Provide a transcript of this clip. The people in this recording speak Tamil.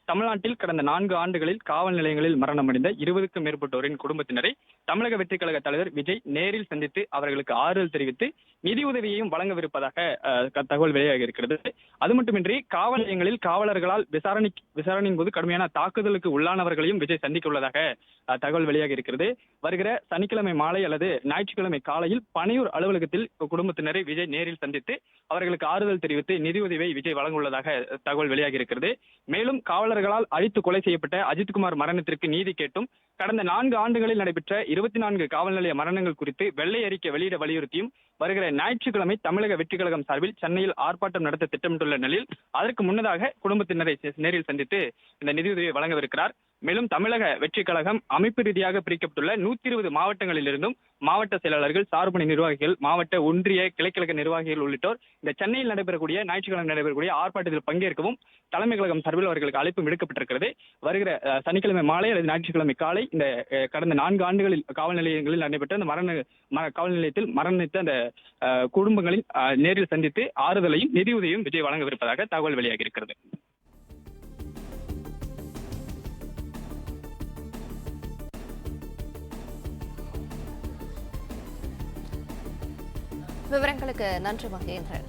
தமிழ்நாட்டில் கடந்த 4 ஆண்டுகளில் காவல் நிலையங்களில் மரணமடைந்த 20க்கும் மேற்பட்டோரின் குடும்பத்தினரை தமிழக வெற்றிக் கழக தலைவர் விஜய் நேரில் சந்தித்து அவர்களுக்கு ஆறுதல் தெரிவித்து நிதியுதவியையும் வழங்கவிருப்பதாக தகவல் வெளியாகி இருக்கிறது. அது மட்டுமின்றி காவல் நிலையங்களில் காவலர்களால் விசாரணையின் போது கடுமையான தாக்குதலுக்கு உள்ளானவர்களையும் விஜய் சந்திக்க உள்ளதாக தகவல் வெளியாகி இருக்கிறது. வருகிற சனிக்கிழமை மாலை அல்லது ஞாயிற்றுக்கிழமை காலையில் பனையூர் அலுவலகத்தில் குடும்பத்தினரை விஜய் நேரில் சந்தித்து அவர்களுக்கு ஆறுதல் தெரிவித்து நிதியுதவியை விஜய் வழங்க உள்ளதாக தகவல் வெளியாகி இருக்கிறது. மேலும் காவலர்களால் அழித்து கொலை செய்யப்பட்ட அஜித்குமார் மரணத்திற்கு நீதி கேட்டும் கடந்த 4 ஆண்டுகளில் நடைபெற்ற 24 காவல் நிலைய மரணங்கள் குறித்து வெள்ளை அறிக்கை வெளியிட வலியுறுத்தியும் வருகிற ஞாயிற்றுக்கிழமை தமிழக வெற்றிக் கழகம் சார்பில் சென்னையில் ஆர்ப்பாட்டம் நடத்த திட்டமிட்டுள்ள நிலையில் அதற்கு முன்னதாக குடும்பத்தினரை நேரில் சந்தித்து இந்த நிதியுதவியை வழங்கவிருக்கிறார். மேலும் தமிழக வெற்றிக் கழகம் அமைப்பு ரீதியாக பிரிக்கப்பட்டுள்ள 120 மாவட்டங்களில் இருந்தும் மாவட்ட செயலாளர்கள், சார்பணி நிர்வாகிகள், மாவட்ட ஒன்றிய கிளைக்கழக நிர்வாகிகள் உள்ளிட்டோர் இந்த சென்னையில் நடைபெறக்கூடிய ஞாயிற்றுக்கிழமை நடைபெறக்கூடிய ஆர்ப்பாட்டத்தில் பங்கேற்கவும் தலைமை கழகம் சார்பில் அவர்களுக்கு அழைப்பு விடுக்கப்பட்டிருக்கிறது. வருகிற சனிக்கிழமை மாலை அல்லது ஞாயிற்றுக்கிழமை காலை இந்த கடந்த 4 ஆண்டுகளில் காவல் நிலையங்களில் நடைபெற்ற அந்த காவல் நிலையத்தில் மரணித்த அந்த குடும்பங்களின் நேரில் சந்தித்து ஆறுதலையும் நிதியுதவியும் விஜய் வழங்கவிருப்பதாக தகவல் வெளியாகி இருக்கிறது. விவரங்களுக்கு நன்றி மகேந்திரன்.